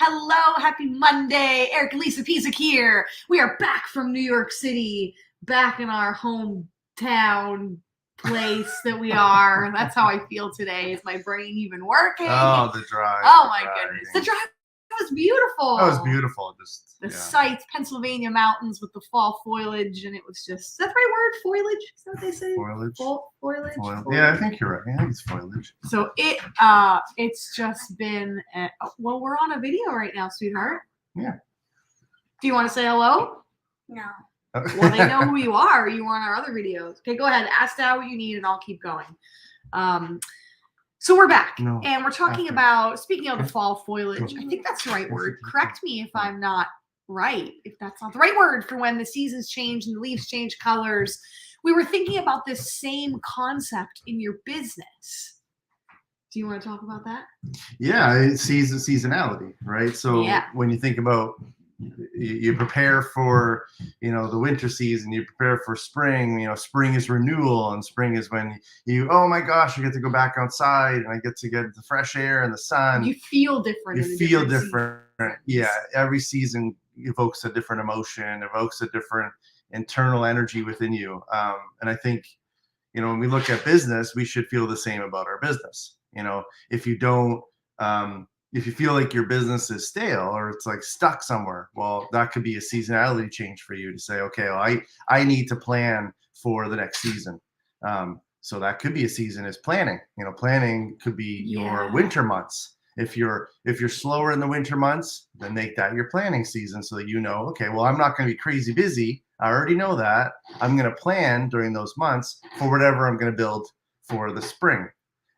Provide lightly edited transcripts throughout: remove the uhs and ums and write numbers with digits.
Hello, happy Monday. Eric and Lisa Pisak here. We are back from New York City, back in our hometown place that we are. That's how I feel today. Is my brain even working? Oh, the drive. Oh my goodness. The drive was beautiful. That was beautiful. The sights, Pennsylvania mountains with the fall foliage, and it was just, is that the right word? Foliage? Is that what they say? Foliage. Foliage? Yeah, I think you're right. I think it's foliage. So it's just been, well, we're on a video right now, sweetheart. Yeah. Do you want to say hello? No. Well, they know who you are. You were on our other videos. Okay, go ahead. Ask Dad what you need, and I'll keep going. So we're back, and we're talking about, speaking of the fall foliage, I think that's the right word. Correct me if I'm not right, if that's not the right word for when the seasons change and the leaves change colors. We were thinking about this same concept in your business. Do you want to talk about that? Yeah, it's seasonality, right? So when you think about, you prepare for, the winter season, you prepare for spring, spring is renewal, and spring is when oh my gosh, I get to go back outside and I get to get the fresh air and the sun. You feel different. You feel different. Yeah, every season evokes a different emotion, evokes a different internal energy within you. And I think, when we look at business, we should feel the same about our business. If you don't, if you feel like your business is stale or it's like stuck somewhere, well, that could be a seasonality change for you to say, okay, well, I need to plan for the next season. So that could be a season is planning. Planning could be your winter months. If you're slower in the winter months, then make that your planning season so that okay, well, I'm not going to be crazy busy. I already know that. I'm going to plan during those months for whatever I'm going to build for the spring.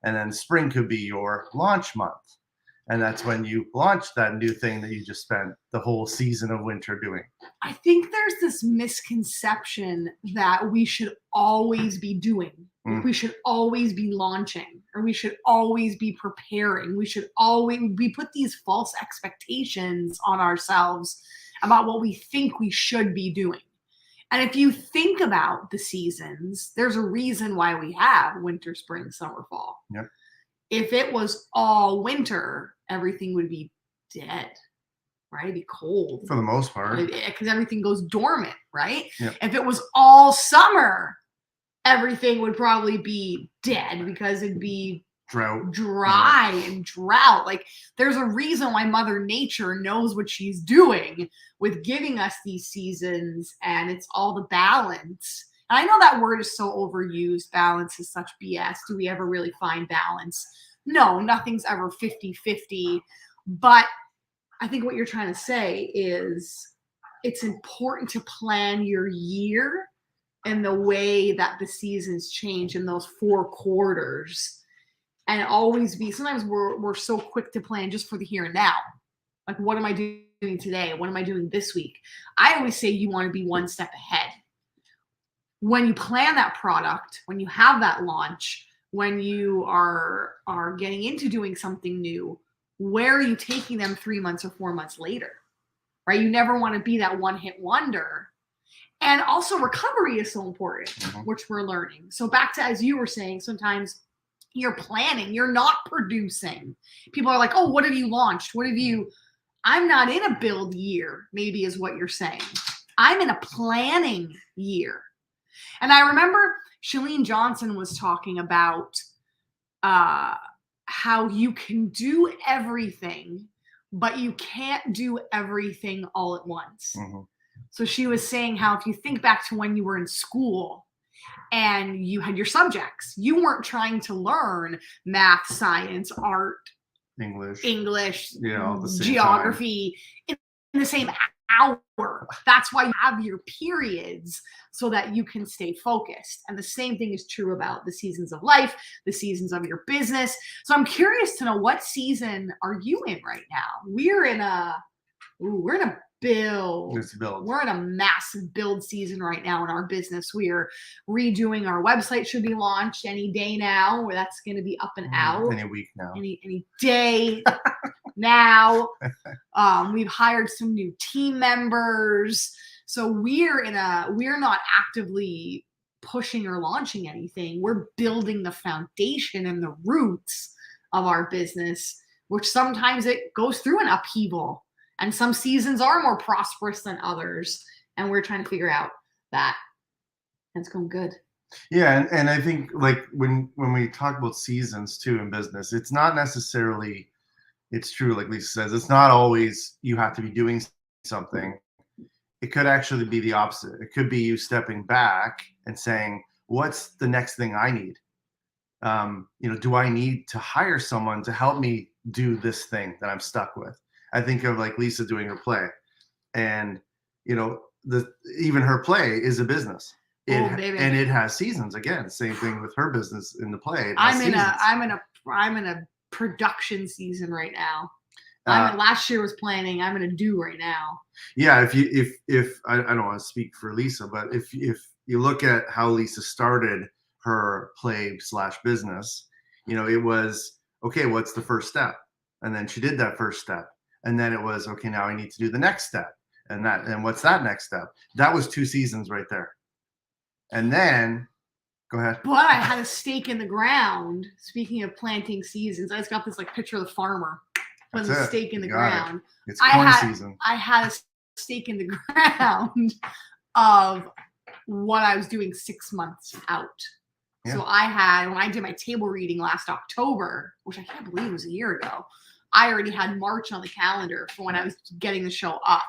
And then spring could be your launch month. And that's when you launch that new thing that you just spent the whole season of winter doing. I think there's this misconception that we should always be doing. We should always be launching, or we should always be preparing. We put these false expectations on ourselves about what we think we should be doing. And if you think about the seasons, there's a reason why we have winter, spring, summer, fall. Yep. If it was all winter, everything would be dead, right? It'd be cold. For the most part. Because everything goes dormant, right? Yep. If it was all summer, everything would probably be dead because it'd be dry and drought. Like, there's a reason why Mother Nature knows what she's doing with giving us these seasons, and it's all the balance. And I know that word is so overused. Balance is such BS. Do we ever really find balance? No, nothing's ever 50-50. But I think what you're trying to say is it's important to plan your year in the way that the seasons change in those 4 quarters. And always be, sometimes we're so quick to plan just for the here and now. Like, what am I doing today? What am I doing this week? I always say you want to be one step ahead. When you plan that product, when you have that launch, when you are getting into doing something new, where are you taking them 3 months or 4 months later, right? You never want to be that one-hit wonder. And also recovery is so important, which we're learning. So back to, as you were saying, sometimes you're planning, you're not producing. People are like, oh, what have you launched? I'm not in a build year, maybe is what you're saying. I'm in a planning year. And I remember Chalene Johnson was talking about how you can do everything, but you can't do everything all at once. So she was saying how if you think back to when you were in school and you had your subjects, you weren't trying to learn math, science, art, English, geography in the same hour. That's why you have your periods so that you can stay focused. And the same thing is true about the seasons of life, the seasons of your business. So I'm curious to know, what season are you in right now? We're in a build. We're in a massive build season right now in our business. We are redoing our website, should be launched any day now, where that's going to be up and out. Any week now. Any day now. We've hired some new team members. So we're not actively pushing or launching anything. We're building the foundation and the roots of our business which sometimes it goes through an upheaval, and some seasons are more prosperous than others. And we're trying to figure out that. And it's going good. Yeah, and I think like when we talk about seasons too in business, it's not necessarily, it's true, like Lisa says, it's not always you have to be doing something. It could actually be the opposite. It could be you stepping back and saying, what's the next thing I need? Do I need to hire someone to help me do this thing that I'm stuck with? I think of like Lisa doing her play, and even her play is a business. And it has seasons. Again, same thing with her business in the play. I'm in a production season right now. Last year was planning. I'm in a do right now. Yeah, if I don't want to speak for Lisa, but if you look at how Lisa started her play / business, it was, okay, what's the first step? And then she did that first step, and then it was, okay, now I need to do the next step, and what's that next step? That was 2 seasons right there. And then, go ahead. But I had a stake in the ground. Speaking of planting seasons, I just got this like picture of the farmer with a stake in the ground. It's corn season. I had a stake in the ground of what I was doing 6 months out. Yeah. So when I did my table reading last October, which I can't believe was a year ago, I already had March on the calendar for when I was getting the show up.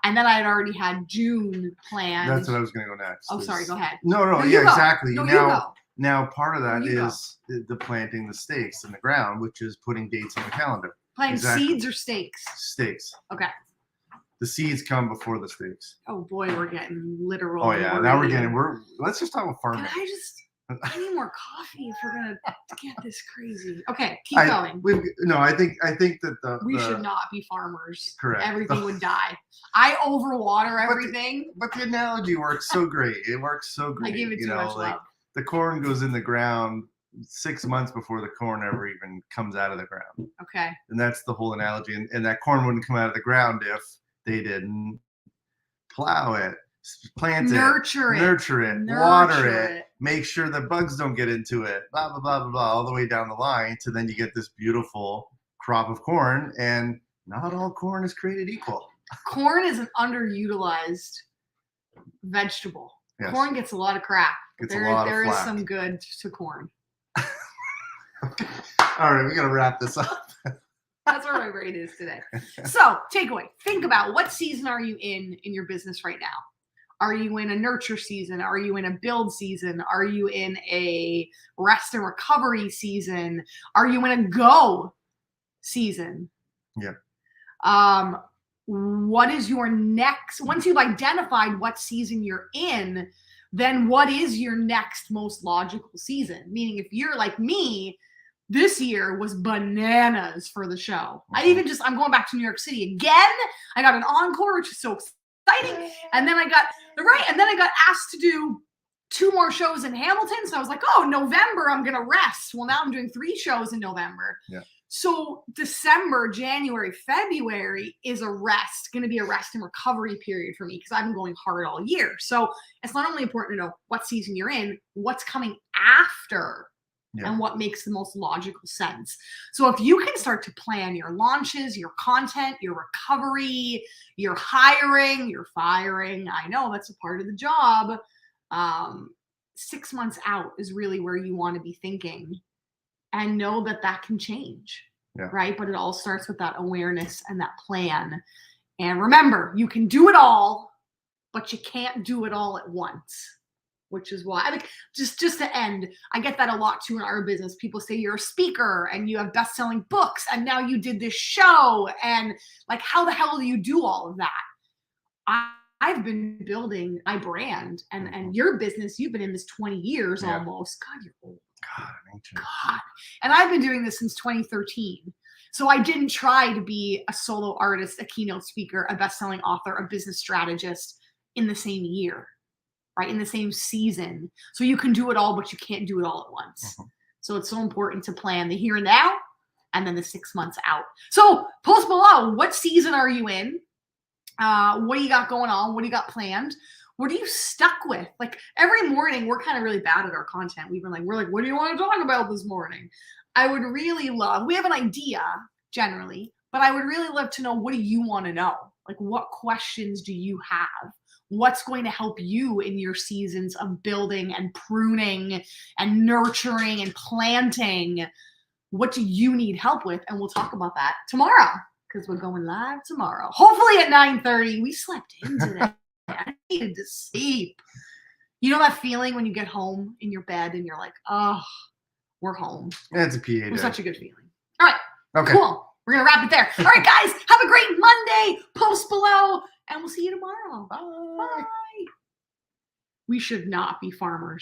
And then I had already had June planned. That's what I was going to go next. Oh, sorry. Go ahead. No, yeah, exactly. No, now part of that is the planting the stakes in the ground, which is putting dates on the calendar. Planting seeds or stakes? Stakes. Okay. The seeds come before the stakes. Oh boy, we're getting literal. Oh yeah, now let's just talk about farming. I need more coffee if we're gonna get this crazy. Okay, keep going. I think that we should not be farmers. Correct. Everything would die. I overwater everything. But the analogy works so great. It works so great. I give it too much love. The corn goes in the ground 6 months before the corn ever even comes out of the ground. Okay. And that's the whole analogy. And that corn wouldn't come out of the ground if they didn't plow it, plant it, nurture it, water it, make sure the bugs don't get into it, blah, blah, blah, blah, blah, all the way down the line to then you get this beautiful crop of corn. And not all corn is created equal. Corn is an underutilized vegetable. Yes. Corn gets a lot of crap. There is some good to corn. All right, we got to wrap this up. That's where my brain is today. So, takeaway. Think about, what season are you in your business right now? Are you in a nurture season? Are you in a build season? Are you in a rest and recovery season? Are you in a go season? Yeah. What is your next, once you've identified what season you're in, then what is your next most logical season? Meaning, if you're like me, this year was bananas for the show. Mm-hmm. I'm going back to New York City again. I got an encore, which is so exciting. And then I got asked to do 2 more shows in Hamilton. So I was like, oh, November, I'm going to rest. Well, now I'm doing 3 shows in November. Yeah. So December, January, February is going to be a rest and recovery period for me because I've been going hard all year. So it's not only important to know what season you're in, what's coming after. Yeah. And what makes the most logical sense. So if you can start to plan your launches, your content, your recovery, your hiring, your firing, I know that's a part of the job. 6 months out is really where you want to be thinking, and know that can change, right? But it all starts with that awareness and that plan. And remember, you can do it all, but you can't do it all at once. Which is why, I think, just to end, I get that a lot too in our business. People say you're a speaker and you have best-selling books and now you did this show, and like, how the hell do you do all of that? I've been building my brand and your business. You've been in this 20 years almost. God, you're old. God. And I've been doing this since 2013. So I didn't try to be a solo artist, a keynote speaker, a best-selling author, a business strategist in the same year. Right, in the same season. So you can do it all, but you can't do it all at once. Uh-huh. So it's so important to plan the here and now, and then the 6 months out. So post below, what season are you in? What do you got going on? What do you got planned? What are you stuck with? Like, every morning, we're kind of really bad at our content. We're like, what do you want to talk about this morning? I would really love, we have an idea generally, but I would really love to know, what do you want to know? Like, what questions do you have? What's going to help you in your seasons of building and pruning and nurturing and planting? What do you need help with? And we'll talk about that tomorrow, because we're going live tomorrow. Hopefully at 9:30. We slept in today. I needed to sleep. You know that feeling when you get home in your bed and you're like, oh, we're home. Yeah, it's a PA day. It was such a good feeling. All right. Okay. Cool. We're going to wrap it there. All right, guys. Have a great Monday. Post below. And we'll see you tomorrow. Bye. Bye. We should not be farmers.